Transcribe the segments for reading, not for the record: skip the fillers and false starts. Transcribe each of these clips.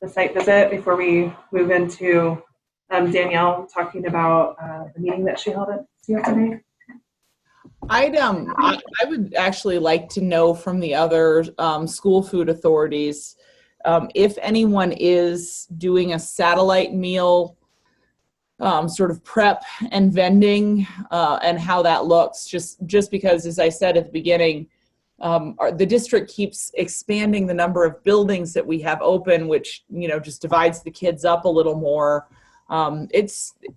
the site visit before we move into Danielle talking about the meeting that she held at CFMA? I would actually like to know from the other school food authorities if anyone is doing a satellite meal sort of prep and vending and how that looks. Just because, as I said at the beginning, the district keeps expanding the number of buildings that we have open, which just divides the kids up a little more. It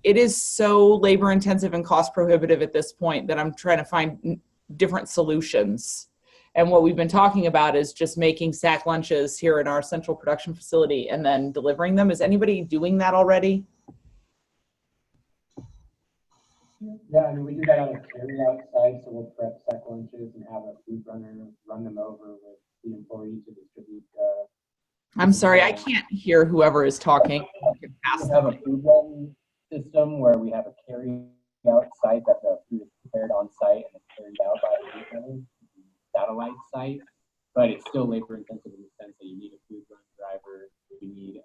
is so labor intensive and cost prohibitive at this point that I'm trying to find different solutions. And what we've been talking about is just making sack lunches here in our central production facility and then delivering them. Is anybody doing that already? Yeah, I mean, we do that on a carry-out site, so we'll prep sack lunches and have a food runner run them over with the employee to distribute. I'm sorry, I can't hear whoever is talking. We have a food run system where we have a carry-out site that the food is prepared on site and it's carried out by a food runner, satellite site, but it's still labor-intensive in the sense that you need a food run driver, you need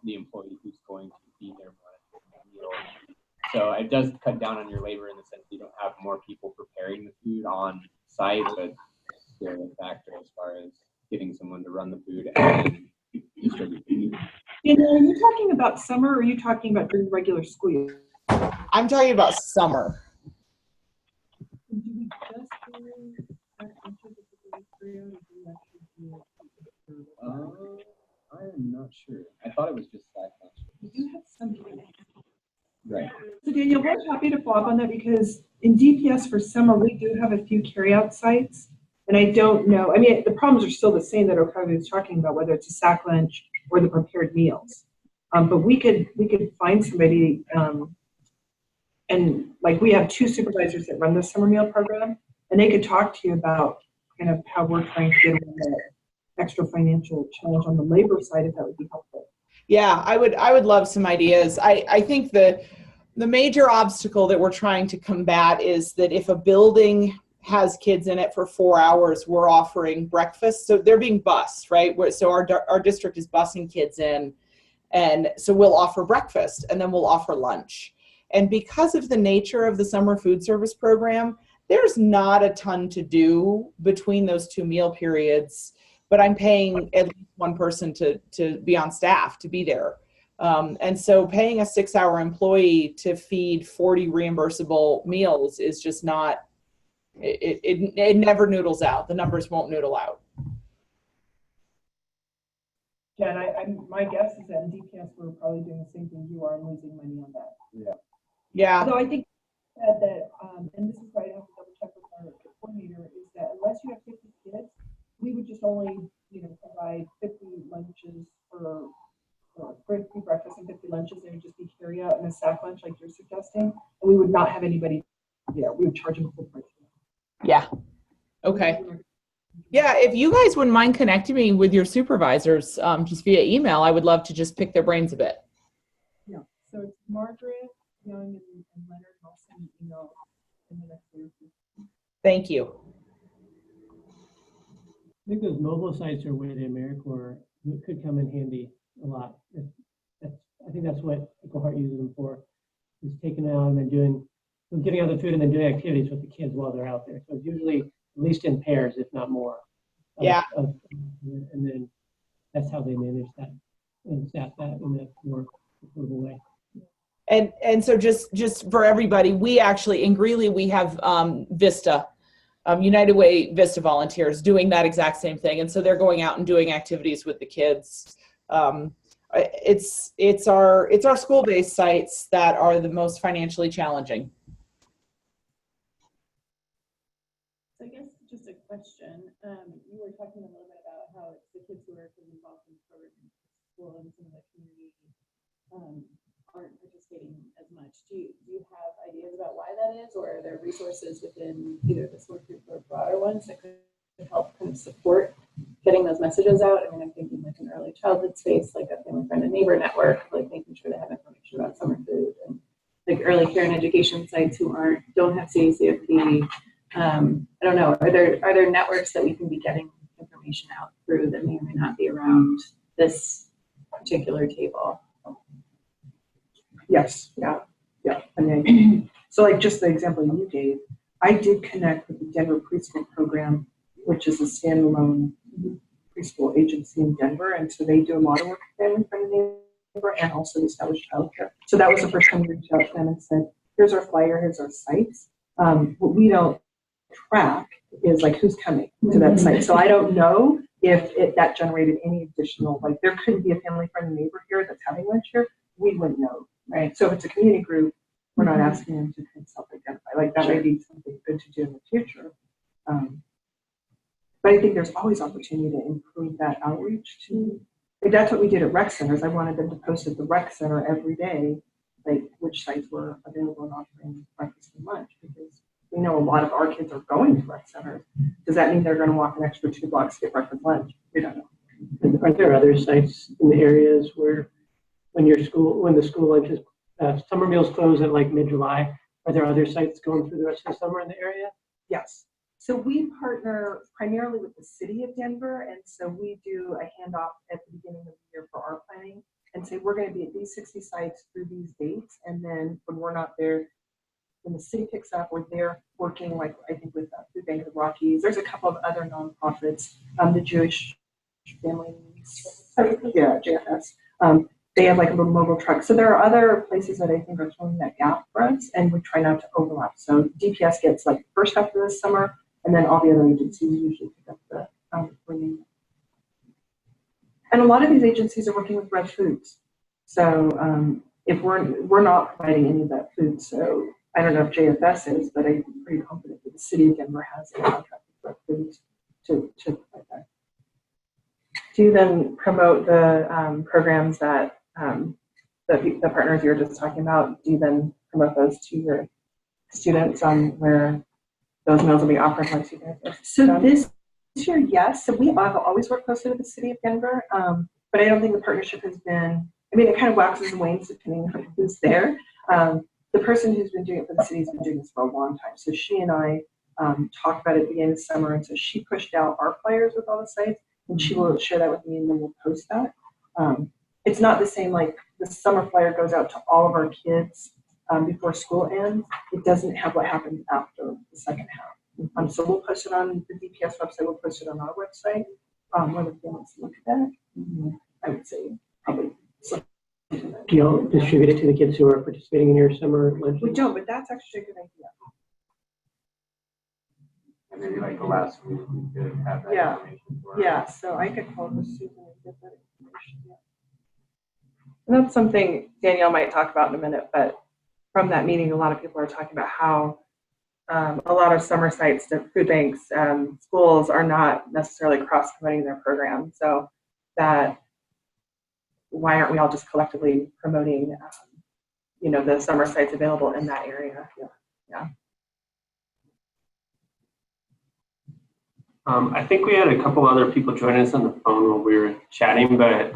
the employee who's going to be there running the meal. So it does cut down on your labor in the sense that you don't have more people preparing the food on site, but still a factor as far as getting someone to run the food and distribute food. And are you talking about summer or are you talking about during regular school year? I'm talking about summer. Do we just do sack lunches at the area, or do we actually do I am not sure. I thought it was just sack lunches. We do have some. Right. So Daniel, we're happy to follow up on that because in DPS for summer, we do have a few carryout sites. And I don't know, I mean, the problems are still the same that Okabe was talking about, whether it's a sack lunch or the prepared meals. But we could find somebody, and like we have 2 supervisors that run the summer meal program, and they could talk to you about kind of how we're trying to get over that extra financial challenge on the labor side, if that would be helpful. Yeah, I would love some ideas. I think the major obstacle that we're trying to combat is that if a building has kids in it for 4 hours, we're offering breakfast. So they're being bused, right? So our district is busing kids in. And so we'll offer breakfast and then we'll offer lunch. And because of the nature of the summer food service program, there's not a ton to do between those 2 meal periods, but I'm paying at least one person to be on staff, to be there. And so paying a 6-hour employee to feed 40 reimbursable meals is just not, it never noodles out. The numbers won't noodle out. Yeah, and my guess is that in DPS we're probably doing the same thing you are and losing money on that. Yeah. Yeah. Although I think that, and this is why I have to double check with our coordinator, is that unless you have 50 kids, we would just only, provide 50 lunches for 50 breakfast and 50 lunches. They would just be carry out and a sack lunch like you're suggesting, and we would not have anybody there. We would charge them full price. Yeah. Okay. Yeah, if you guys wouldn't mind connecting me with your supervisors just via email, I would love to just pick their brains a bit. Yeah, so it's Margaret, Young, and Leonard. I'll send an email in the next week. Thank you. I think those mobile sites are where the AmeriCorps could come in handy a lot. I think that's what Equal Heart uses them for, is taking them out and then getting out the food and then doing activities with the kids while they're out there. So it's usually at least in pairs, if not more. Yeah. And then that's how they manage that and staff that in a more affordable way. And so just for everybody, we actually in Greeley we have Vista. United Way Vista volunteers doing that exact same thing, and so they're going out and doing activities with the kids. It's our school-based sites that are the most financially challenging. So I guess just a question. You were talking a little bit about how it's the kids who are involved in programs in school and some of the community aren't participating as much. Do you have ideas about why that is, or are there resources within either this work group or broader ones that could help kind of support getting those messages out? I mean, I'm thinking like an early childhood space, like a family friend and neighbor network, like making sure they have information about summer food, and like early care and education sites who don't have CACFP. I don't know. Are there networks that we can be getting information out through that may or may not be around this particular table. Yes, yeah. And then, so like just the example you gave, I did connect with the Denver preschool program, which is a standalone preschool agency in Denver. And so they do a lot of work with family friendly neighbor and also establish childcare. So that was the first time we reached out to them and said, here's our flyer, here's our sites. What we don't track is like who's coming to that site. So I don't know if that generated any additional, like there could be a family friendly neighbor here that's having lunch here. We wouldn't know, right? So if it's a community group, we're not asking them to self-identify. Like that may be something good to do in the future. But I think there's always opportunity to improve that outreach too. Like that's what we did at rec centers. I wanted them to post at the rec center every day, like which sites were available and offering breakfast and lunch, because we know a lot of our kids are going to rec centers. Does that mean they're going to walk an extra 2 blocks to get breakfast and lunch? We don't know. And are there other sites in the areas where when the school lunch is, summer meals close at like mid-July, are there other sites going through the rest of the summer in the area? Yes. So we partner primarily with the city of Denver, and so we do a handoff at the beginning of the year for our planning and say we're going to be at these 60 sites through these dates, and then when we're not there, when the city picks up, we're there working, like I think with Food Bank of the Rockies. There's a couple of other nonprofits, the Jewish Family, JFS. They have like a little mobile truck. So there are other places that I think are filling that gap for us, and we try not to overlap. So DPS gets like first half of the summer, and then all the other agencies usually pick up the remaining. And a lot of these agencies are working with Red Foods. So if we're not providing any of that food, so I don't know if JFS is, but I'm pretty confident that the city of Denver has a contract with Red Foods to provide that. Do you then promote the programs that the partners you were just talking about? Do you then promote those to your students on where those meals will be offered once you guys are So done? this year, yes. So we have always worked closely with the city of Denver, but I don't think the partnership has been, I mean, it kind of waxes and wanes depending on who's there. The person who's been doing it for the city has been doing this for a long time. So she and I talked about it at the beginning of the summer, and so she pushed out our flyers with all the sites, and she will share that with me, and then we'll post that. It's not the same, like the summer flyer goes out to all of our kids before school ends. It doesn't have what happens after the second half. So we'll post it on the DPS website, we'll post it on our website, whether they want to look at that. I would say probably. Do you distribute it to the kids who are participating in your summer lunch? We don't, but that's actually a good idea. And maybe like the last week we could have that Yeah. information for Yeah, so I could call the Susan and get that information. Yeah. And that's something Danielle might talk about in a minute, but from that meeting, a lot of people are talking about how a lot of summer sites, the food banks, schools are not necessarily cross-promoting their program. So that why aren't we all just collectively promoting, the summer sites available in that area? Yeah. I think we had a couple other people join us on the phone while we were chatting, but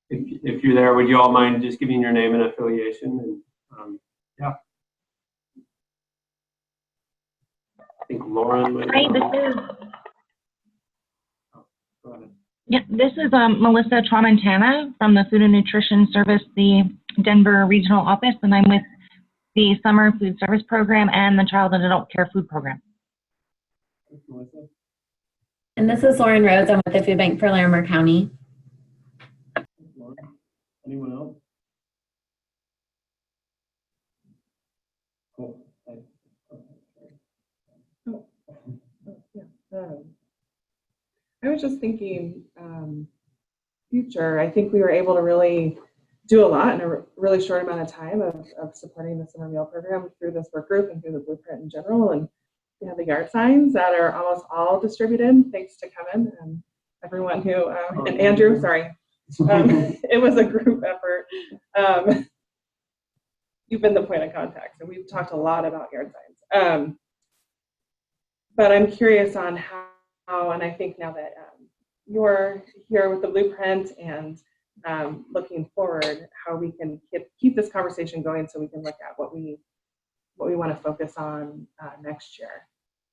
if you're there, would you all mind just giving your name and affiliation? And yeah. I think Lauren might. Hi, this is Melissa Tramontana from the Food and Nutrition Service, the Denver Regional Office, and I'm with the Summer Food Service Program and the Child and Adult Care Food Program. And this is Lauren Rhodes. I'm with the Food Bank for Larimer County. Anyone else? Cool. I was just thinking future. I think we were able to really do a lot in a really short amount of time of supporting the summer meal program through this work group and through the blueprint in general. And we have the yard signs that are almost all distributed, thanks to Kevin and everyone who, and Andrew, sorry. It was a group effort. You've been the point of contact, so we've talked a lot about yard signs. But I'm curious on how, and I think now that you're here with the blueprint and looking forward, how we can keep this conversation going so we can look at what we want to focus on next year.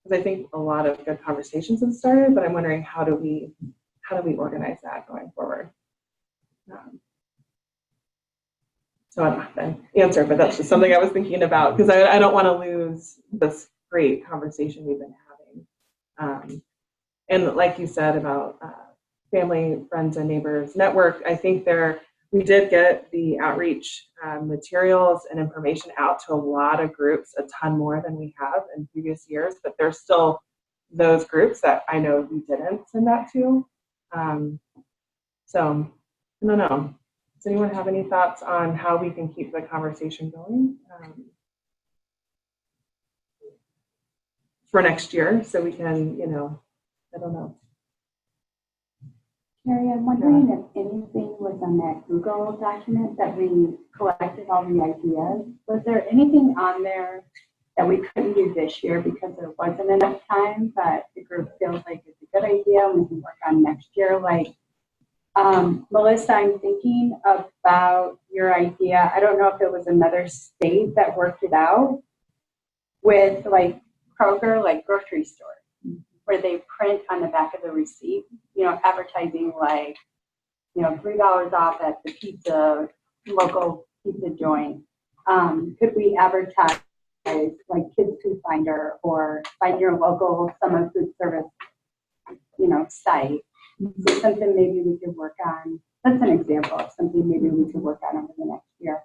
Because I think a lot of good conversations have started, but I'm wondering how do we organize that going forward? so an answer, but that's just something I was thinking about because I don't want to lose this great conversation we've been having. And like you said about family, friends, and neighbors network, I think we did get the outreach materials and information out to a lot of groups, a ton more than we have in previous years, but there's still those groups that I know we didn't send that to. So I don't know. Does anyone have any thoughts on how we can keep the conversation going for next year so we can, I don't know. Carrie, I'm wondering if anything was on that Google document that we collected all the ideas. Was there anything on there that we couldn't do this year because there wasn't enough time, but the group feels like it's a good idea and we can work on next year? Like, Melissa, I'm thinking about your idea. I don't know if it was another state that worked it out with like Kroger, like grocery store, where they print on the back of the receipt, advertising like, $3 off at the local pizza joint. Could we advertise like Kids Food Finder or find your local summer food service, site? So something maybe we could work on. That's an example of something maybe we could work on over the next year.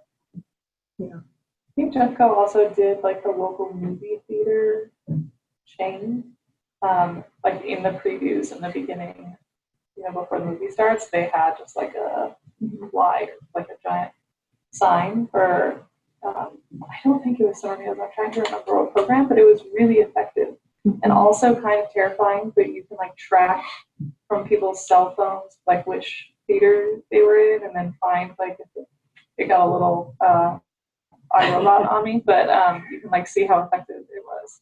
Yeah. I think Jeffco also did like the local movie theater chain. Like in the previews in the beginning, before the movie starts, they had just like a wide, like a giant sign for, I don't think it was Summer Meals, I'm trying to remember what program, but it was really effective and also kind of terrifying, but you can like track from people's cell phones, like which theater they were in and then find like if it got a little iRobot on me, but you can like see how effective it was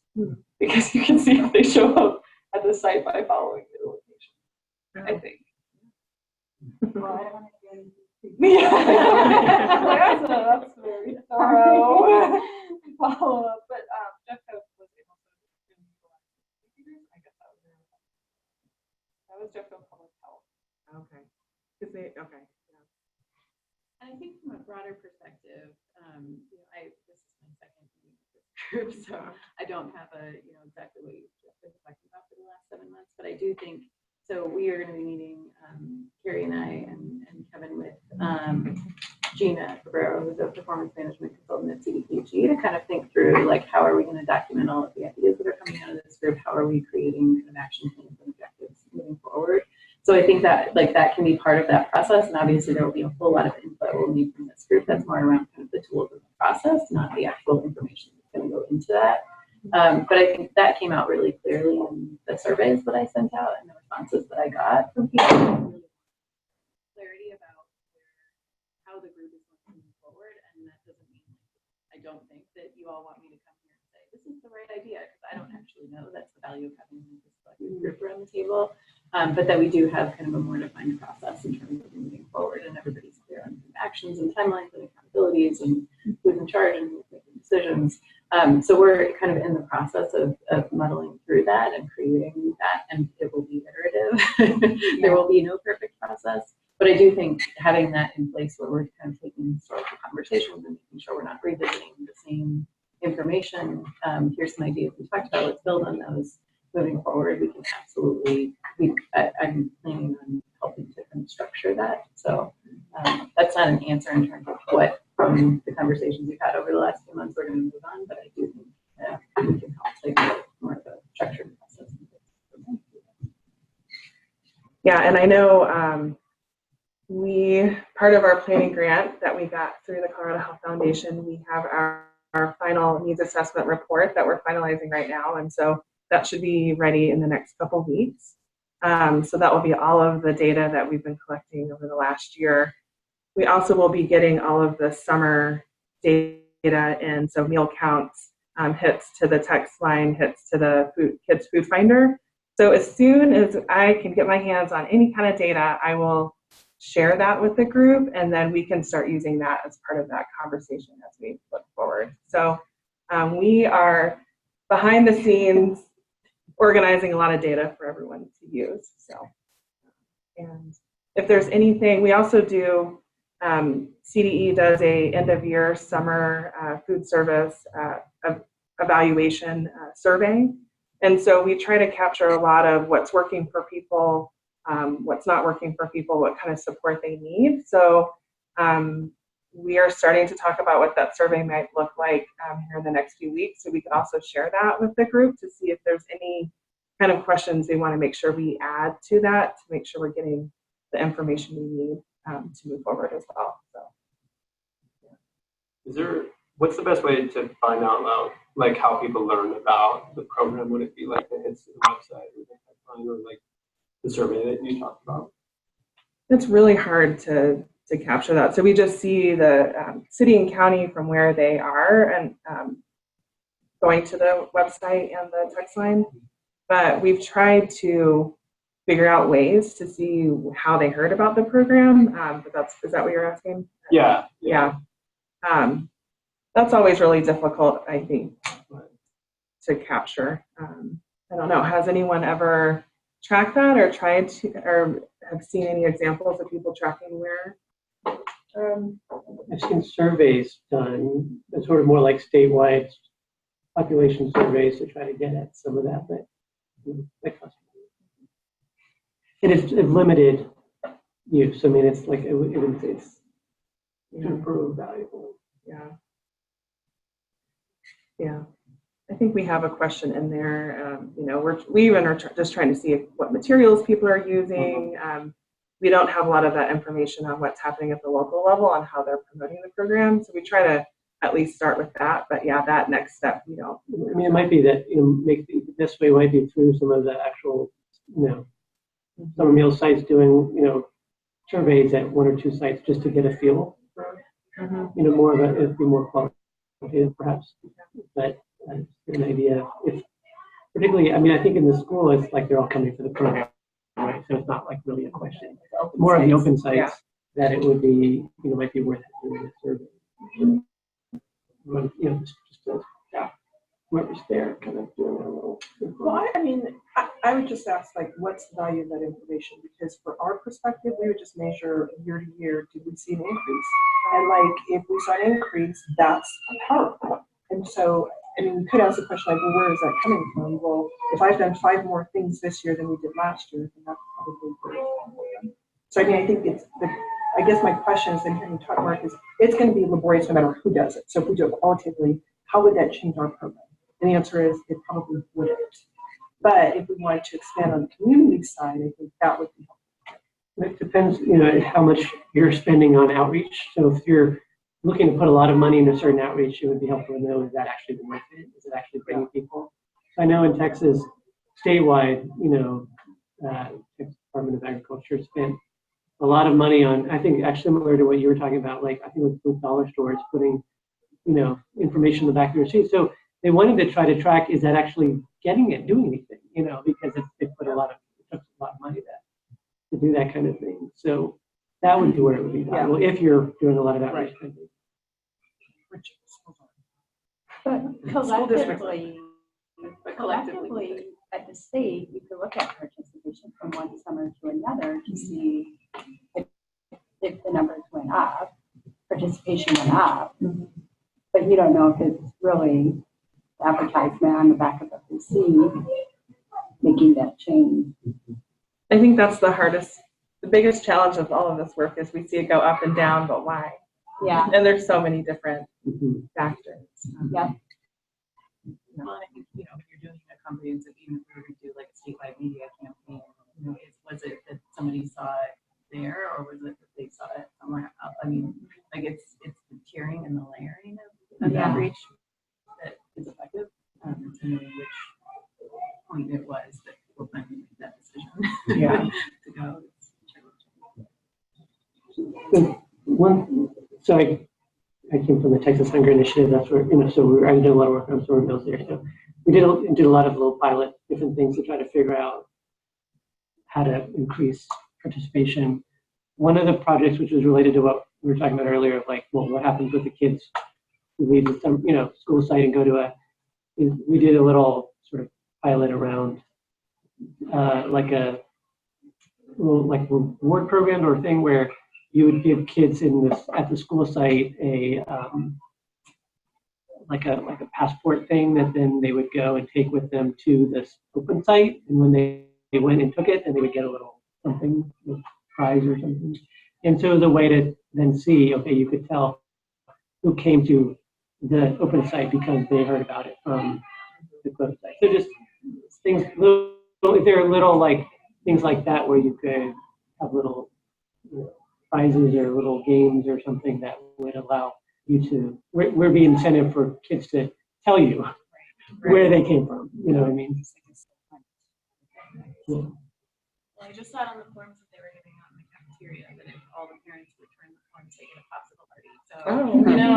because you can see if they show up at the site by following the location. I think. Well, I don't want to do anything. Yeah, that's very thorough follow up. But Jeffco was able to do I guess that was Jeffco Public Health. Okay. Okay. Yeah. And I think from a broader perspective, this is my second meeting with this group, so I don't have exactly what you've been talking about for the last 7 months, but I do think, so we are going to be meeting, Carrie and I and Kevin with Gina Cabrera, who's a performance management consultant at CDPG, to kind of think through like how are we going to document all of the ideas that are coming out of this group, how are we creating kind of action plans and objectives moving forward. So I think that that can be part of that process, and obviously there will be a whole lot of input we'll need from this group that's more around kind of the tools of the process, not the actual information that's going to go into that. But I think that came out really clearly in the surveys that I sent out and the responses that I got from people. Clarity about how the group is moving forward, and that doesn't mean I don't think that you all want me to come here and say this is the right idea, because I don't actually know. That's the value of having this group around the table. But that we do have kind of a more defined process in terms of moving forward, and everybody's clear on actions and timelines and accountabilities and who's in charge and who's making decisions. So we're kind of in the process of muddling through that and creating that, and it will be iterative. There will be no perfect process, but I do think having that in place where we're kind of taking historical conversations and making sure we're not revisiting the same information. Here's some ideas we talked about, let's build on those. Moving forward, we can absolutely, I'm planning on helping to kind of structure that. So that's not an answer in terms of what from the conversations we've had over the last few months we're going to move on, but I do think we can help take more of a structured process. Yeah, and I know part of our planning grant that we got through the Colorado Health Foundation, we have our final needs assessment report that we're finalizing right now, and so that should be ready in the next couple of weeks. So that will be all of the data that we've been collecting over the last year. We also will be getting all of the summer data in, so meal counts, hits to the text line, hits to the Kids Food Finder. So as soon as I can get my hands on any kind of data, I will share that with the group, and then we can start using that as part of that conversation as we look forward. So we are behind the scenes organizing a lot of data for everyone to use. So, and if there's anything, we also do CDE does a end of year summer food service evaluation survey. And so we try to capture a lot of what's working for people, what's not working for people, what kind of support they need. So we are starting to talk about what that survey might look like here in the next few weeks. So we can also share that with the group to see if there's any kind of questions they want to make sure we add to that, to make sure we're getting the information we need to move forward as well. So, what's the best way to find out about like how people learn about the program? Would it be like the hits to the website or like the survey that you talked about? it's really hard to capture that. So we just see the city and county from where they are and going to the website and the text line. But we've tried to figure out ways to see how they heard about the program. But is that what you're asking? Yeah. That's always really difficult, I think, to capture. I don't know. Has anyone ever tracked that or tried to, or have seen any examples of people tracking where? I've seen surveys done, that's sort of more like statewide population surveys to try to get at some of that, but and it's limited use. I mean, it's like it's super valuable. Yeah. I think we have a question in there. We even are just trying to see what materials people are using. We don't have a lot of that information on what's happening at the local level on how they're promoting the program. So we try to at least start with that. But yeah, that next step, we don't. I mean, it might be that make the best way might be through some of the actual, summer meal sites doing, surveys at one or two sites just to get a feel. More of it'd be more qualitative perhaps. But an idea, if particularly, I mean, I think in the school it's like they're all coming for the program, right? So it's not like really a question. More of the open sites that it would be, might be worth doing a survey. Just to whoever's there, kind of doing a little. Well, I would just ask, like, what's the value of that information? Because for our perspective, we would just measure year to year, did we see an increase? And like, if we saw an increase, that's powerful. And so, you could ask the question like, well, where is that coming from? Well, if I've done 5 more things this year than we did last year, then that's probably good. So I think I guess my question is, and hearing you talk, Mark, is it's going to be laborious no matter who does it. So if we do it qualitatively, how would that change our program? And the answer is it probably wouldn't. But if we wanted to expand on the community side, I think that would be helpful. It depends, how much you're spending on outreach. So if you're looking to put a lot of money into certain outreach, it would be helpful to know, is that actually worth it? Is it actually bringing people? So I know in Texas, statewide, Texas Department of Agriculture spent a lot of money on, I think actually similar to what you were talking about, like I think with dollar stores putting, information in the back of your seat. So they wanted to try to track, is that actually getting it, doing anything, because it took a lot of money to do that kind of thing. So that would be where it would be valuable if you're doing a lot of outreach. But collectively, at the state, you could look at participation from one summer to another to see if the numbers went up, participation went up. But you don't know if it's really the advertisement on the back of the PC making that change. I think that's the biggest challenge of all of this work is we see it go up and down, but why? Yeah. And there's so many different factors. Yeah. Well, I think, if you're doing a comprehensive, even if we were to do like a statewide media campaign, was it that somebody saw it there or was it that they saw it somewhere else? I mean, like it's the tiering and the layering of outreach that is effective. To know which point it was that people finally made that decision to go. So I came from the Texas Hunger Initiative. That's where, so I did a lot of work on summer meals there. So we did a lot of little pilot different things to try to figure out how to increase participation. One of the projects, which was related to what we were talking about earlier, of like, well, what happens with the kids who leave some, school site and go to we did a little sort of pilot around like a little like reward program or thing where you would give kids at the school site a like a passport thing that then they would go and take with them to this open site. And when they went and took it, then they would get a little something, a prize or something. And so it was a way to then see, okay, you could tell who came to the open site because they heard about it from the closed site. So just things, if there are little like things like that where you could have little prizes or little games or something that would allow you to, where be incentive for kids to tell you where they came from. You know what I mean? Yeah. Well, I just saw it on the forms that they were giving out in the cafeteria, that if all the parents return the forms, they get a popsicle party. So, you know,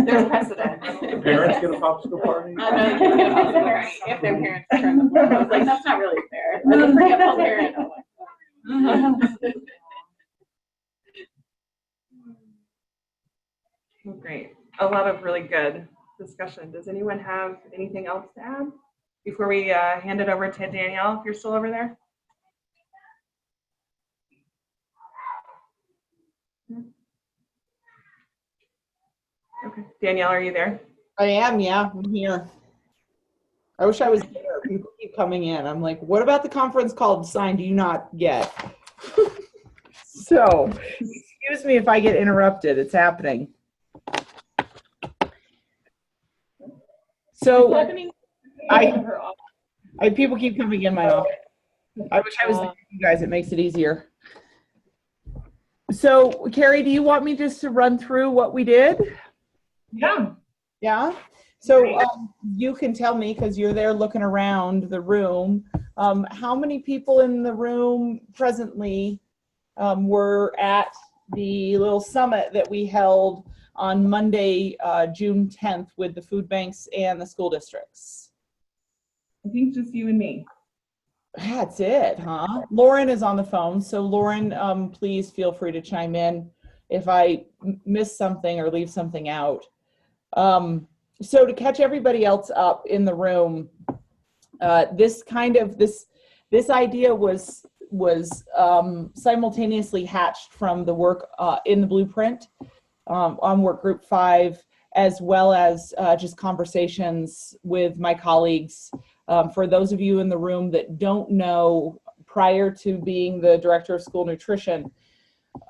there's precedent. The parents get a popsicle party? No, you can get a popsicle party if their parents return the form. I was like, that's not really fair. As a forgetful parent, I'm like, Well, great. A lot of really good discussion. Does anyone have anything else to add before we hand it over to Danielle, if you're still over there? Okay. Danielle, are you there? I am, yeah, I'm here. I wish I was there. People keep coming in. I'm like, what about the conference call sign do you not get? So, excuse me if I get interrupted. It's happening. So, people keep coming in my office. I wish I was there with you guys. It makes it easier. So, Carrie, do you want me just to run through what we did? Yeah. Yeah. So you can tell me, because you're there looking around the room, how many people in the room presently were at the little summit that we held on Monday, June 10th with the food banks and the school districts? I think just you and me. That's it, huh? Lauren is on the phone. So Lauren, please feel free to chime in if I miss something or leave something out. So to catch everybody else up in the room, this idea was simultaneously hatched from the work in the blueprint on Workgroup 5, as well as just conversations with my colleagues. For those of you in the room that don't know, prior to being the director of school nutrition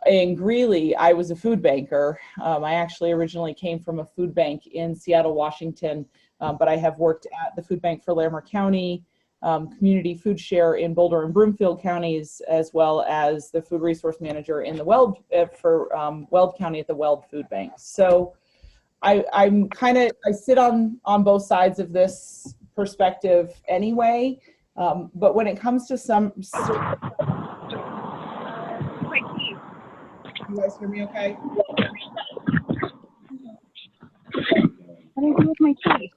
in Greeley, I was a food banker. I actually originally came from a food bank in Seattle, Washington, but I have worked at the food bank for Larimer County, community food share in Boulder and Broomfield counties, as well as the food resource manager in the Weld for Weld County at the Weld Food Bank. So I sit on both sides of this perspective anyway, but when it comes to you guys hear me okay? What do I do with my key?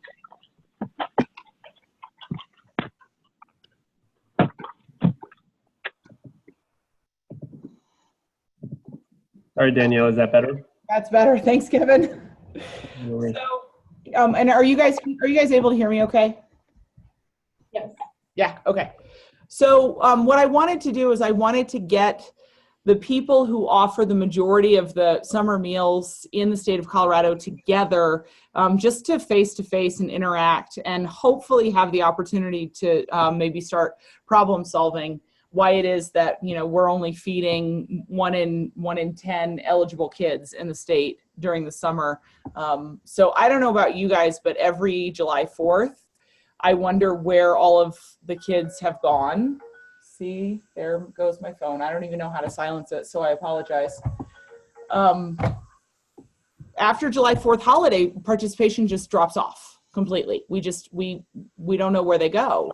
All right, Danielle, is that better? That's better. Thanks, Kevin. No worries. So, and are you guys able to hear me okay? yes. Yeah, okay. So what I wanted to do is I wanted to get the people who offer the majority of the summer meals in the state of Colorado together, just to face and interact, and hopefully have the opportunity to maybe start problem solving why it is that, you know, we're only feeding one in 10 eligible kids in the state during the summer. So I don't know about you guys, but every July 4th, I wonder where all of the kids have gone. See, there goes my phone. I don't even know how to silence it, so I apologize. After July 4th holiday, participation just drops off completely. We don't know where they go.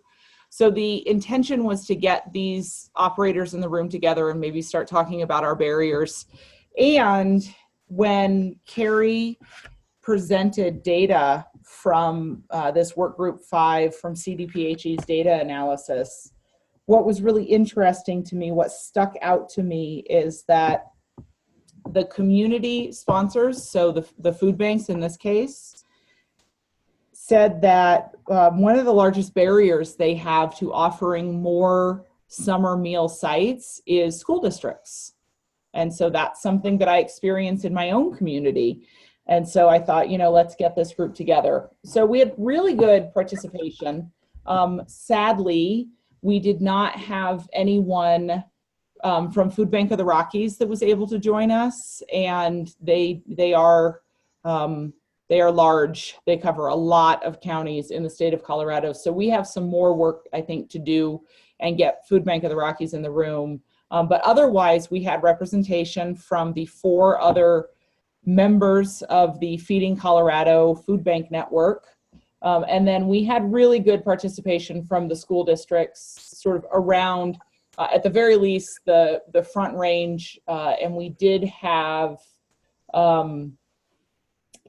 So the intention was to get these operators in the room together and maybe start talking about our barriers. And when Carrie presented data from this Workgroup 5 from CDPHE's data analysis, what was really interesting to me, what stuck out to me, is that the community sponsors, so the food banks in this case, said that one of the largest barriers they have to offering more summer meal sites is school districts. And so that's something that I experience in my own community. And so I thought, let's get this group together. So we had really good participation. Sadly, we did not have anyone from Food Bank of the Rockies that was able to join us, and they are large. They cover a lot of counties in the state of Colorado. So we have some more work, I think, to do and get Food Bank of the Rockies in the room. But otherwise, we had representation from the 4 other members of the Feeding Colorado Food Bank Network. And then we had really good participation from the school districts sort of around, at the very least, the Front Range. And we did have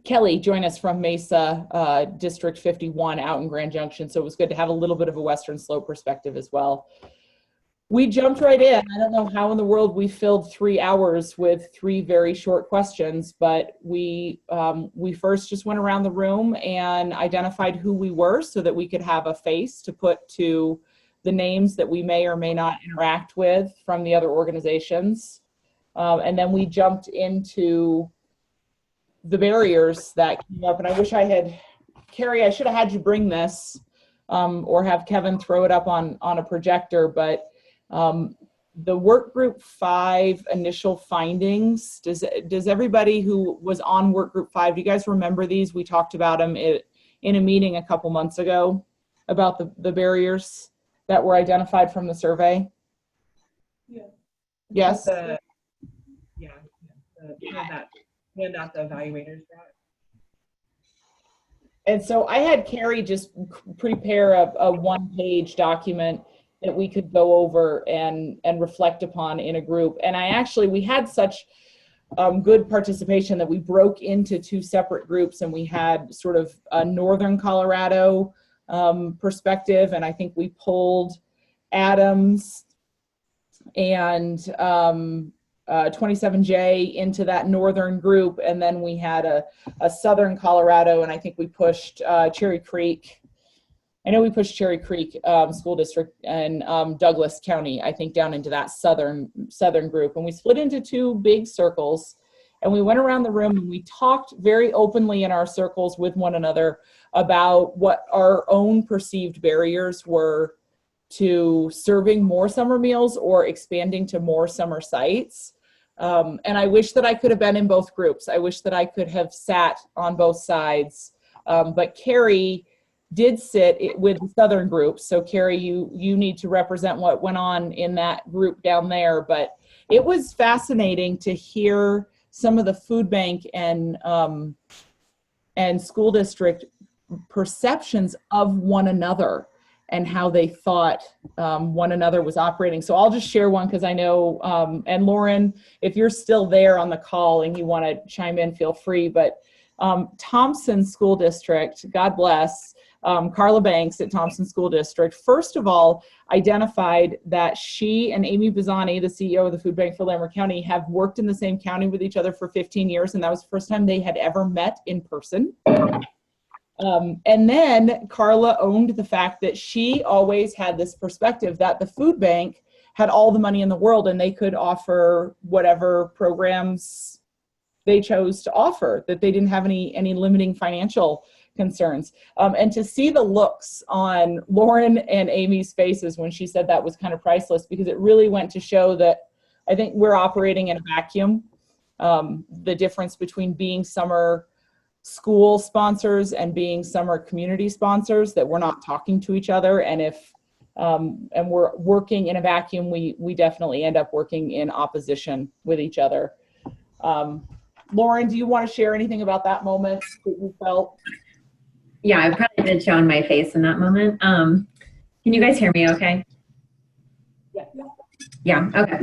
Kelly join us from Mesa, District 51 out in Grand Junction. So it was good to have a little bit of a Western Slope perspective as well. We jumped right in. I don't know how in the world we filled 3 hours with 3 very short questions, but we first just went around the room and identified who we were so that we could have a face to put to the names that we may or may not interact with from the other organizations. And then we jumped into the barriers that came up. And I wish I had, Carrie, I should have had you bring this or have Kevin throw it up on a projector, but the Workgroup 5 initial findings, does everybody who was on Workgroup 5, do you guys remember these? We talked about them in a meeting a couple months ago about the barriers that were identified from the survey. Yeah. Yes? The handout the evaluators brought. And so I had Carrie just prepare a 1-page document that we could go over and reflect upon in a group. And we had such good participation that we broke into 2 separate groups, and we had sort of a Northern Colorado perspective, and I think we pulled Adams and 27J into that Northern group, and then we had a Southern Colorado, and I think we pushed Cherry Creek. I know we pushed Cherry Creek School District and Douglas County, I think, down into that southern group. And we split into 2 big circles, and we went around the room and we talked very openly in our circles with one another about what our own perceived barriers were to serving more summer meals or expanding to more summer sites. And I wish that I could have been in both groups. I wish that I could have sat on both sides. But Carrie did sit with the Southern group. So Carrie, you need to represent what went on in that group down there. But it was fascinating to hear some of the food bank and school district perceptions of one another and how they thought one another was operating. So I'll just share one because I know, and Lauren, if you're still there on the call and you want to chime in, feel free. But Thompson School District, God bless, Carla Banks at Thompson School District, first of all, identified that she and Amy Bizzani, the CEO of the Food Bank for Laramie County, have worked in the same county with each other for 15 years, and that was the first time they had ever met in person. And then Carla owned the fact that she always had this perspective that the food bank had all the money in the world and they could offer whatever programs they chose to offer, that they didn't have any limiting financial concerns. And to see the looks on Lauren and Amy's faces when she said that was kind of priceless, because it really went to show that I think we're operating in a vacuum. The difference between being summer school sponsors and being summer community sponsors, that we're not talking to each other. And if and we're working in a vacuum, we definitely end up working in opposition with each other. Lauren, do you want to share anything about that moment that you felt? Yeah, I probably did show on my face in that moment. Can you guys hear me okay? Yeah. Yeah, okay.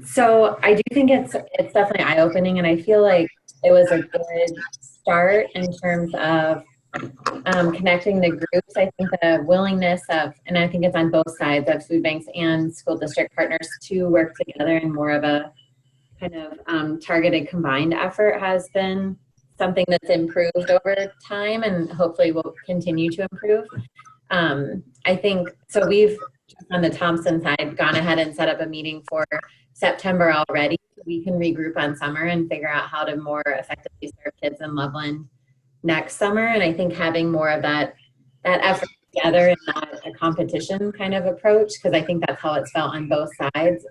So I do think it's definitely eye-opening, and I feel like it was a good start in terms of connecting the groups. I think the willingness of, and I think it's on both sides of food banks and school district partners, to work together in more of a kind of targeted combined effort has been something that's improved over time and hopefully will continue to improve. I think, so we've on the Thompson side, gone ahead and set up a meeting for September already. We can regroup on summer and figure out how to more effectively serve kids in Loveland next summer. And I think having more of that effort together and not a competition kind of approach, because I think that's how it's felt on both sides.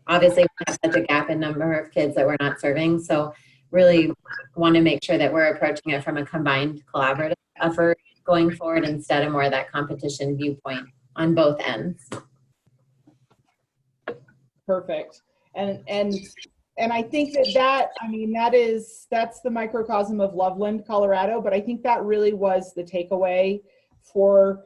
Obviously, we have such a gap in number of kids that we're not serving. So really want to make sure that we're approaching it from a combined collaborative effort going forward instead of more of that competition viewpoint on both ends. Perfect. And I think that's the microcosm of Loveland, Colorado, but I think that really was the takeaway for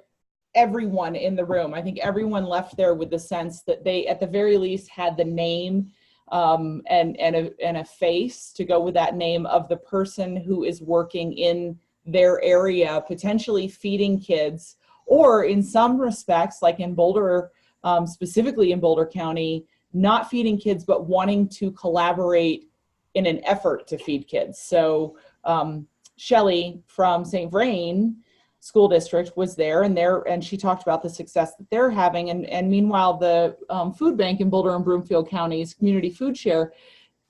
everyone in the room. I think everyone left there with the sense that they, at the very least, had the name and a face to go with that name of the person who is working in their area, potentially feeding kids, or in some respects, like in Boulder, specifically in Boulder County, not feeding kids, but wanting to collaborate in an effort to feed kids. So Shelley from St. Vrain School District was there, and she talked about the success that they're having. And meanwhile, the food bank in Boulder and Broomfield counties, Community Food Share,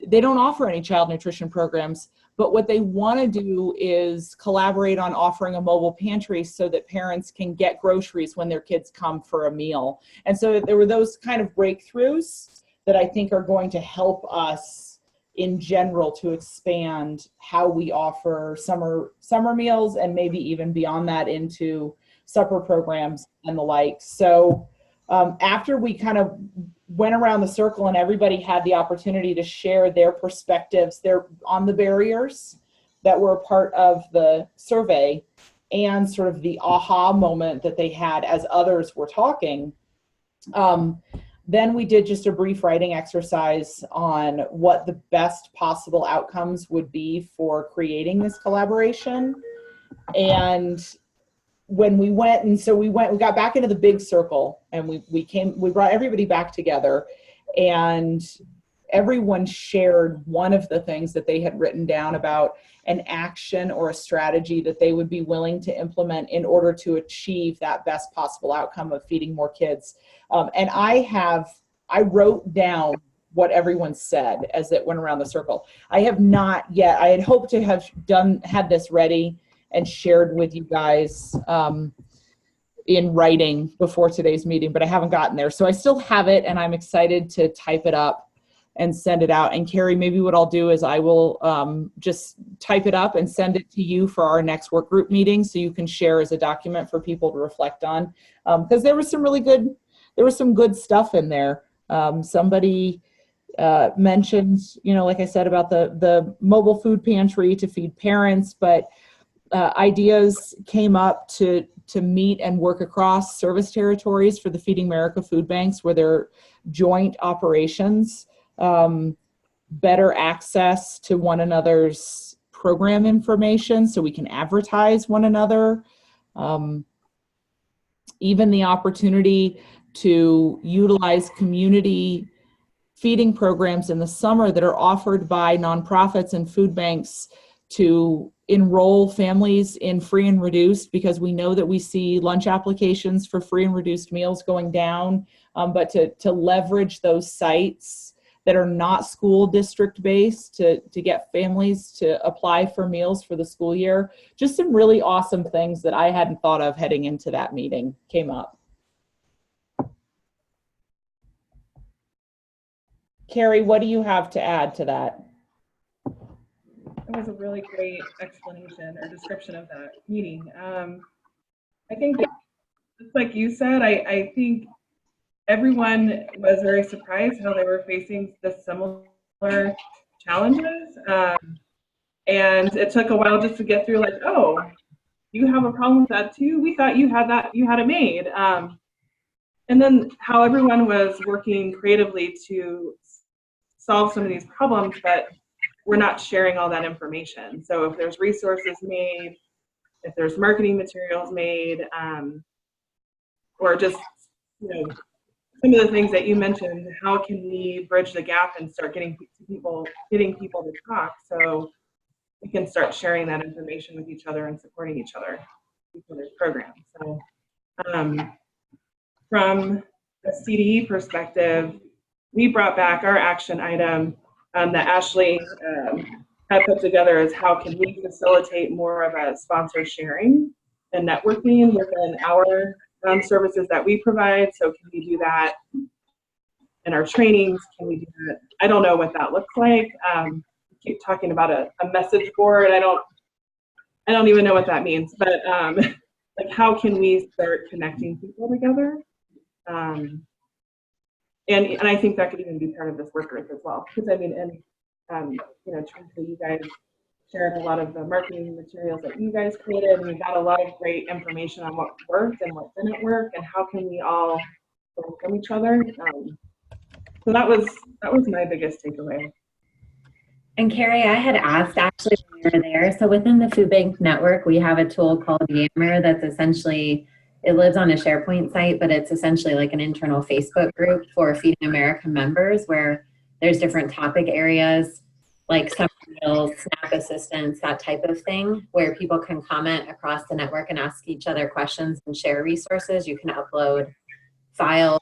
they don't offer any child nutrition programs, but what they want to do is collaborate on offering a mobile pantry so that parents can get groceries when their kids come for a meal. And so there were those kind of breakthroughs that I think are going to help us in general to expand how we offer summer meals, and maybe even beyond that into supper programs and the like. So after we kind of went around the circle and everybody had the opportunity to share their perspectives on the barriers that were a part of the survey and sort of the aha moment that they had as others were talking, then we did just a brief writing exercise on what the best possible outcomes would be for creating this collaboration. And when we went, we got back into the big circle, and we brought everybody back together, and everyone shared one of the things that they had written down about an action or a strategy that they would be willing to implement in order to achieve that best possible outcome of feeding more kids. And I wrote down what everyone said as it went around the circle. I have not yet. I had hoped to have had this ready and shared with you guys in writing before today's meeting, but I haven't gotten there. So I still have it, and I'm excited to type it up and send it out. And Carrie, maybe what I'll do is I will just type it up and send it to you for our next work group meeting, so you can share as a document for people to reflect on. Because there was some good stuff in there. Somebody mentioned, like I said, about the mobile food pantry to feed parents, but ideas came up to meet and work across service territories for the Feeding America food banks, where they're joint operations, better access to one another's program information so we can advertise one another, even the opportunity to utilize community feeding programs in the summer that are offered by nonprofits and food banks to enroll families in free and reduced, because we know that we see lunch applications for free and reduced meals going down, but to leverage those sites that are not school district based to get families to apply for meals for the school year. Just some really awesome things that I hadn't thought of heading into that meeting came up. Carrie, what do you have to add to that? That was a really great explanation or description of that meeting. I think, just like you said, I think everyone was very surprised how they were facing the similar challenges. And it took a while just to get through, like, oh, you have a problem with that too? We thought you had it made. And then how everyone was working creatively to solve some of these problems, but we're not sharing all that information. So if there's resources made, if there's marketing materials made, or just, some of the things that you mentioned, how can we bridge the gap and start getting people to talk so we can start sharing that information with each other and supporting each other's programs. So from a CDE perspective, we brought back our action item that Ashley had put together is how can we facilitate more of a sponsor sharing and networking within our services that we provide. So can we do that in our trainings? Can we do that? I don't know what that looks like. Keep talking about a message board. I don't even know what that means, but like how can we start connecting people together? And I think that could even be part of this work group as well. Because I mean, and you know, Teresa, you guys shared a lot of the marketing materials that you guys created, and we got a lot of great information on what worked and what didn't work, and how can we all learn from each other. So that was my biggest takeaway. And Carrie, I had asked actually when we were there, so within the Food Bank Network, we have a tool called Yammer that's essentially, it lives on a SharePoint site, but it's essentially like an internal Facebook group for Feeding America members where there's different topic areas like summer meals, SNAP assistance, that type of thing, where people can comment across the network and ask each other questions and share resources. You can upload files,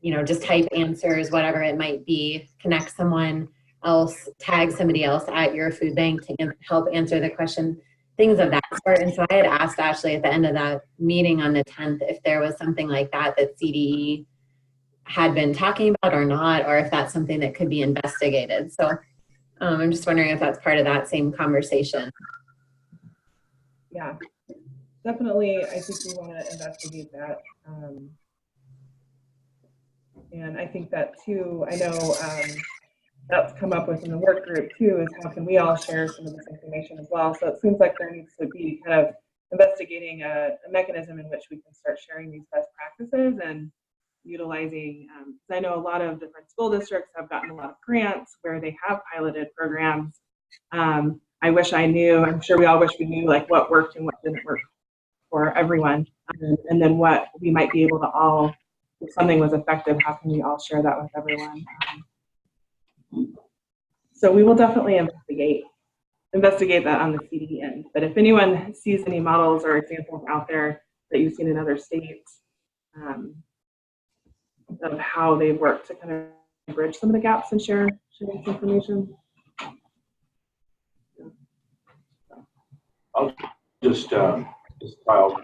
you know, just type answers, whatever it might be, connect someone else, tag somebody else at your food bank to help answer the question, things of that sort. And so I had asked Ashley at the end of that meeting on the 10th if there was something like that that CDE had been talking about or not, or if that's something that could be investigated. So I'm just wondering if that's part of that same conversation. Yeah, definitely. I think we want to investigate that. And I think that too, I know that's come up with in the work group too, is how can we all share some of this information as well. So it seems like there needs to be kind of investigating a mechanism in which we can start sharing these best practices and utilizing, I know a lot of different school districts have gotten a lot of grants where they have piloted programs. I wish I knew, I'm sure we all wish we knew like what worked and what didn't work for everyone. And then what we might be able to all, if something was effective, how can we all share that with everyone? So we will definitely investigate that on the CD end. But if anyone sees any models or examples out there that you've seen in other states of how they work to kind of bridge some of the gaps and share this information. I'll just file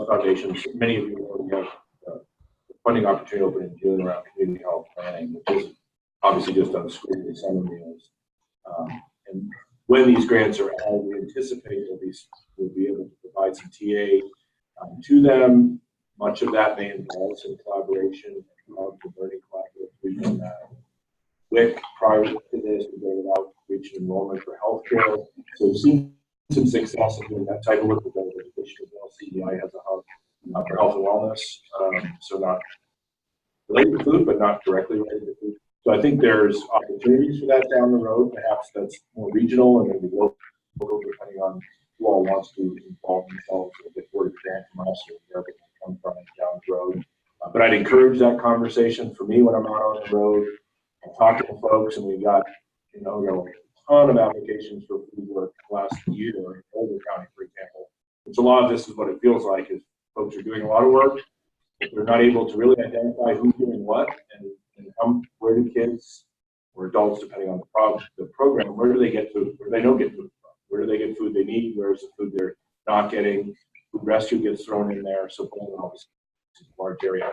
foundations. Many of you already have funding opportunity open in June around community health planning, which is obviously just on the screen with summer meals. And when these grants are out, we anticipate that we'll be able to provide some TA to them. Much of that may involve some collaboration of the learning collaborative. We've done WIC prior to this, we rolled out outreach and enrollment for healthcare. So we've seen some success in doing that type of work with education as well. CDI has a hub for health and wellness, so not related to food, but not directly related to food. So I think there's opportunities for that down the road. Perhaps that's more regional and maybe local, depending on who all wants to involve themselves or get word of grant from us or wherever they come from down the road. But I'd encourage that conversation for me when I'm out on the road. I'm talking to folks, and we got a ton of applications for food work last year in Boulder County, for example. Which a lot of this is what it feels like is folks are doing a lot of work, but they're not able to really identify who's doing what and where do kids or adults, depending on the program, where do they get food? Where do they don't get food from? Where do they get food they need? Where's the food they're not getting? Food rescue gets thrown in there. So obviously it's a large area.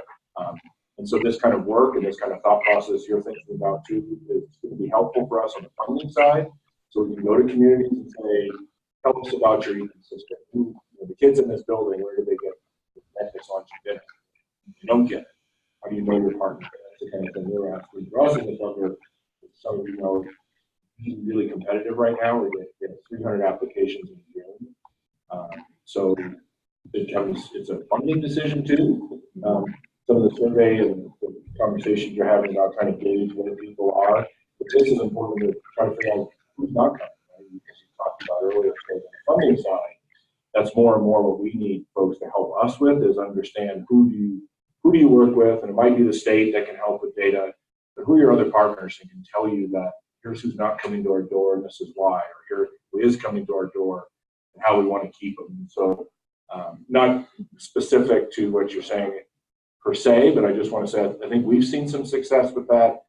And so this kind of work and this kind of thought process you're thinking about too is going to be helpful for us on the funding side. So we can go to communities and say, tell us about your ecosystem. The kids in this building, where do they get breakfast, lunch, and dinner? You don't get it. How do you know your partner? That's the kind of thing we're asking. For us in the Thunder, some of you know, it's really competitive right now. We get 300 applications in June. So it's a funding decision too. Some of the survey and the conversations you're having about trying to gauge where people are. But this is important to try to figure out who's not coming, right? Because you talked about earlier, so on the funding side, that's more and more what we need folks to help us with is understand who do you work with, and it might be the state that can help with data, but who are your other partners and can tell you that here's who's not coming to our door and this is why, or here who is coming to our door and how we want to keep them. So not specific to what you're saying per se, but I just want to say I think we've seen some success with that.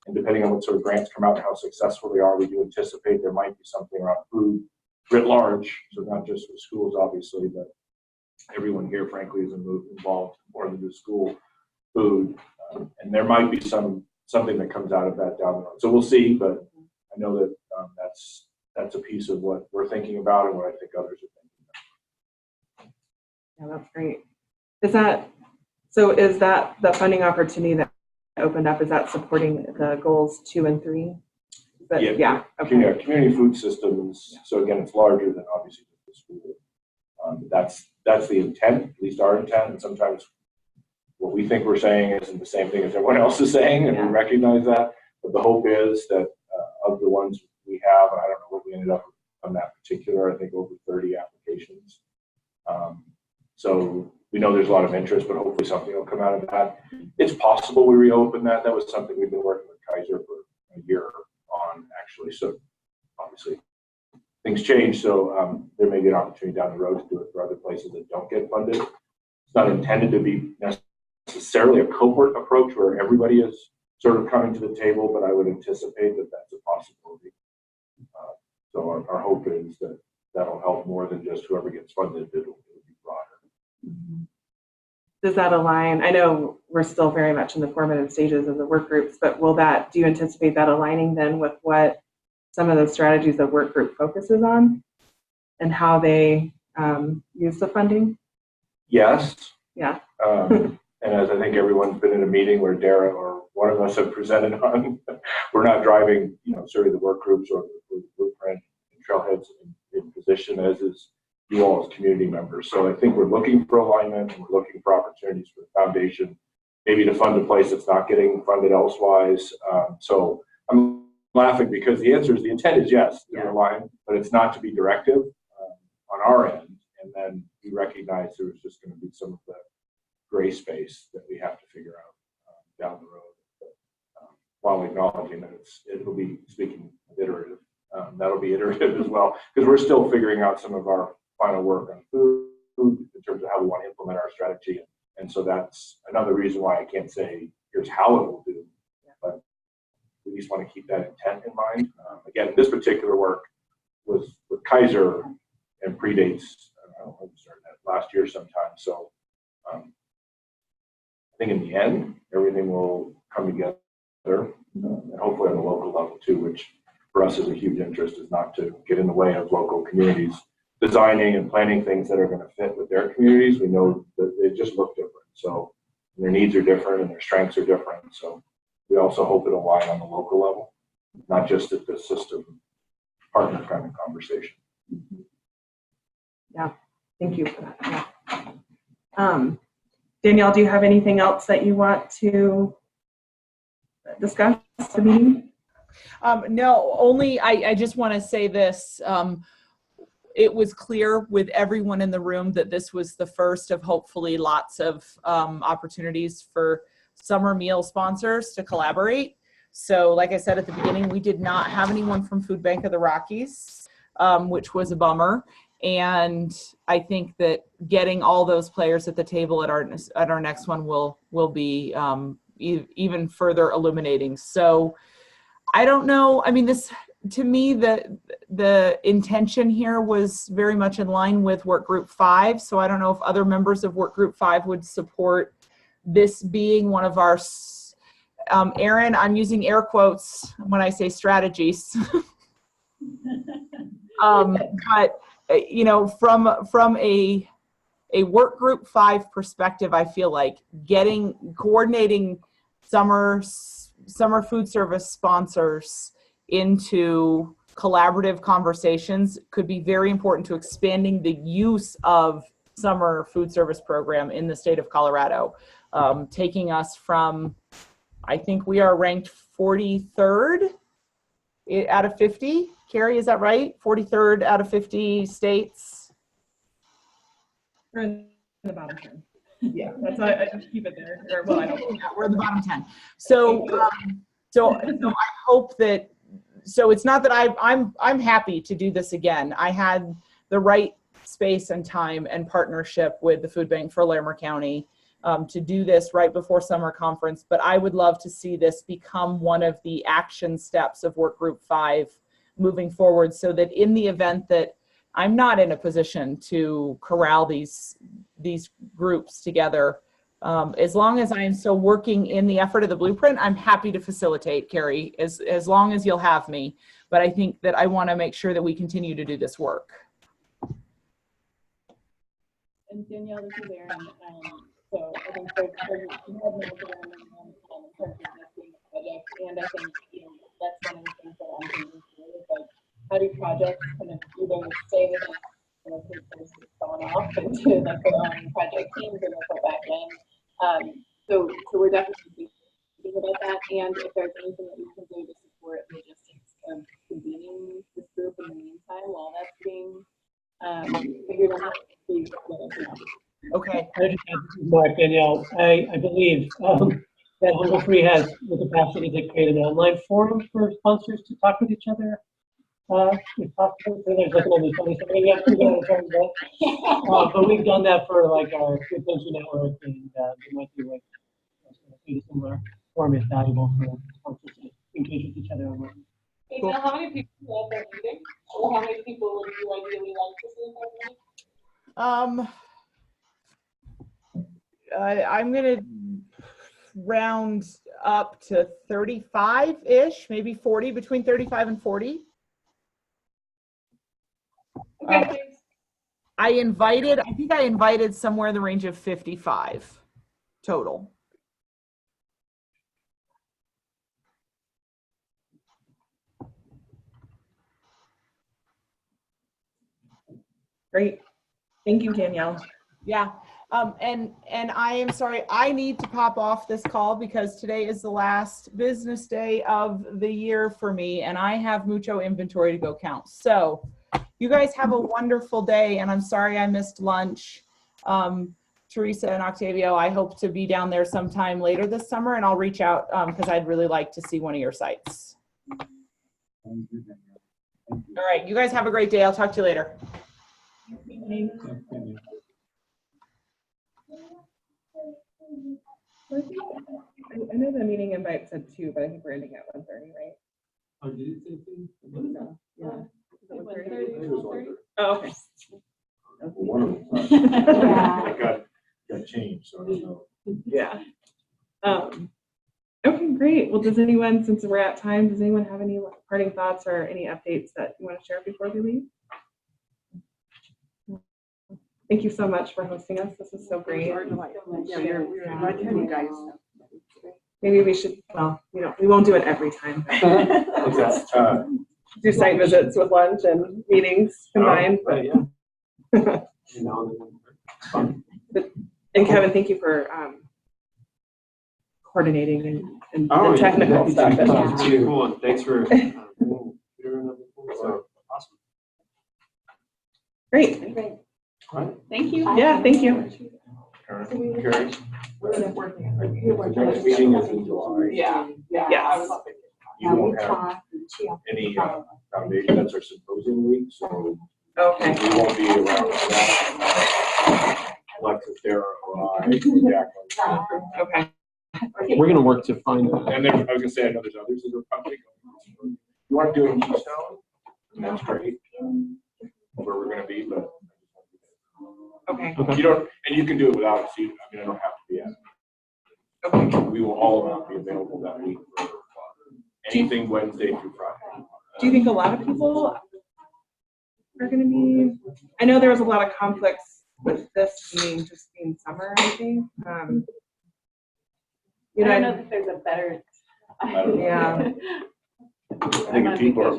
And depending on what sort of grants come out and how successful they are, we do anticipate there might be something around food writ large. So not just with schools, obviously, but everyone here, frankly, is involved more than just school food. And there might be something that comes out of that down the road. So we'll see, but I know that that's a piece of what we're thinking about and what I think others are thinking about. Yeah, that's great. Is that the funding opportunity that opened up, is that supporting the goals 2 and 3? Yeah. Okay. Yeah, community food systems. Yeah. So again, it's larger than obviously the school. That's the intent, at least our intent. And sometimes what we think we're saying isn't the same thing as everyone else is saying, and we recognize that. But the hope is that of the ones we have, and I don't know what we ended up on that particular, I think over 30 applications. So we know there's a lot of interest, but hopefully something will come out of that. It's possible we reopen that. That was something we've been working with Kaiser for a year on, actually. So obviously things change. So there may be an opportunity down the road to do it for other places that don't get funded. It's not intended to be necessarily a cohort approach where everybody is sort of coming to the table, but I would anticipate that that's a possibility. So our hope is that that'll help more than just whoever gets funded. It'll be broader. Does that align? I know we're still very much in the formative stages of the work groups, but do you anticipate that aligning then with what some of the strategies the work group focuses on and how they use the funding? Yes. Yeah. And as I think everyone's been in a meeting where Dara or one of us have presented on, we're not driving, certainly the work groups or the blueprint and trailheads in position, as is you all as community members. So I think we're looking for alignment and we're looking for opportunities for the foundation, maybe to fund a place that's not getting funded elsewise. So I'm laughing because the intent is yes, to align, but it's not to be directive on our end. And then we recognize there's just going to be some of the gray space that we have to figure out down the road. But, while acknowledging that it'll be, speaking of iterative, that'll be iterative as well, because we're still figuring out some of our final work on food in terms of how we want to implement our strategy. And so that's another reason why I can't say here's how it will do, but we just want to keep that intent in mind. Again, this particular work was with Kaiser and predates, I don't know, we started that last year sometime. So I think in the end, everything will come together, and hopefully on the local level too, which for us is a huge interest, is not to get in the way of local communities designing and planning things that are going to fit with their communities. We know that they just look different. So their needs are different and their strengths are different. So we also hope it'll align on the local level, not just at the system partner kind of conversation. Yeah, thank you for that. Yeah. Danielle, do you have anything else that you want to discuss at the meeting? No, only I just want to say this. It was clear with everyone in the room that this was the first of hopefully lots of opportunities for summer meal sponsors to collaborate. So like I said at the beginning, we did not have anyone from Food Bank of the Rockies, which was a bummer. And I think that getting all those players at the table at our next one will be even further illuminating. So I don't know. I mean, this, to me, the intention here was very much in line with Workgroup 5. So I don't know if other members of Workgroup 5 would support this being one of our, Aaron, I'm using air quotes when I say strategies. But from a Workgroup 5 perspective, I feel like coordinating summer food service sponsors into collaborative conversations could be very important to expanding the use of summer food service program in the state of Colorado, taking us from, I think we are ranked 43rd out of 50. Carrie, is that right? 43rd out of 50 states? We're in the bottom 10. Yeah, that's why I just keep it there. Well, I don't know. We're in the bottom 10. So I hope that, so it's not that I'm happy to do this again. I had the right space and time and partnership with the Food Bank for Larimer County. to do this right before summer conference, but I would love to see this become one of the action steps of Work Group 5 moving forward, so that in the event that I'm not in a position to corral these groups together, as long as I'm still working in the effort of the blueprint, I'm happy to facilitate, Carrie, as long as you'll have me. But I think that I want to make sure that we continue to do this work. And Danielle, this is Erin. So I think you have no program in terms of this being a project, and I think that's one of the things that I'm thinking through is like, how do projects kind of either stay with us, it's gone off into like their own project teams and report back in. So we're definitely thinking about that, and if there's anything that we can do to support logistics of convening this group in the meantime while that's being figured out. Okay. I just have Mark, Danielle. I believe that Hunger Free has the capacity to create an online forum for sponsors to talk with each other. If possible, so there's like only 27 yet. But we've done that for like our retention network, and it might be like a similar forum is valuable for sponsors to engage with each other online. Hey, Neil, how many people at that meeting? Or how many people would you ideally like to see in that meeting? I'm gonna round up to 35-ish, maybe 40, between 35 and 40. Okay. I think I invited somewhere in the range of 55 total. Great. Thank you, Danielle. Yeah. And I am sorry, I need to pop off this call because today is the last business day of the year for me, and I have mucho inventory to go count. So you guys have a wonderful day, and I'm sorry I missed lunch. Teresa and Octavio, I hope to be down there sometime later this summer, and I'll reach out because I'd really like to see one of your sites. All right, you guys have a great day. I'll talk to you later. I know the meeting invite said 2, but I think we're ending at 1:30, right? Oh, did it say 2? So, yeah. Is it 1:30? I think it was 1:30. Oh, okay. One of them got changed, so I don't know. Yeah. Okay, great. Well, does anyone, since we're at time, does anyone have any parting thoughts or any updates that you want to share before we leave? Thank you so much for hosting us. This is so great. Yeah, we're inviting you guys. Maybe we should, well, we won't do it every time. Do site visits with lunch and meetings combined. But yeah. And Kevin, thank you for coordinating and the technical stuff. That's really cool, and thanks for awesome. Great. Thank you. Yeah, thank you. Carrie? The next meeting is in July. Yeah. Yes. You won't have any foundation, that's our symposium week, so Okay. we won't be around for that. Alexis, Sarah, or I, Jacqueline. Okay. We're going to work to find that. And then I was going to say, I know there's others that are probably going. You want to do it in Keystone? That's great. Where we're going to be, but. Okay. You don't, and you can do it without a seat. I mean, I don't have to be at it. Okay. We will all be available that week for anything Wednesday through Friday. Do you think a lot of people are going to be? I know there was a lot of conflicts with this meeting just being summer, I think. I don't know if there's a better. Yeah. I think if people are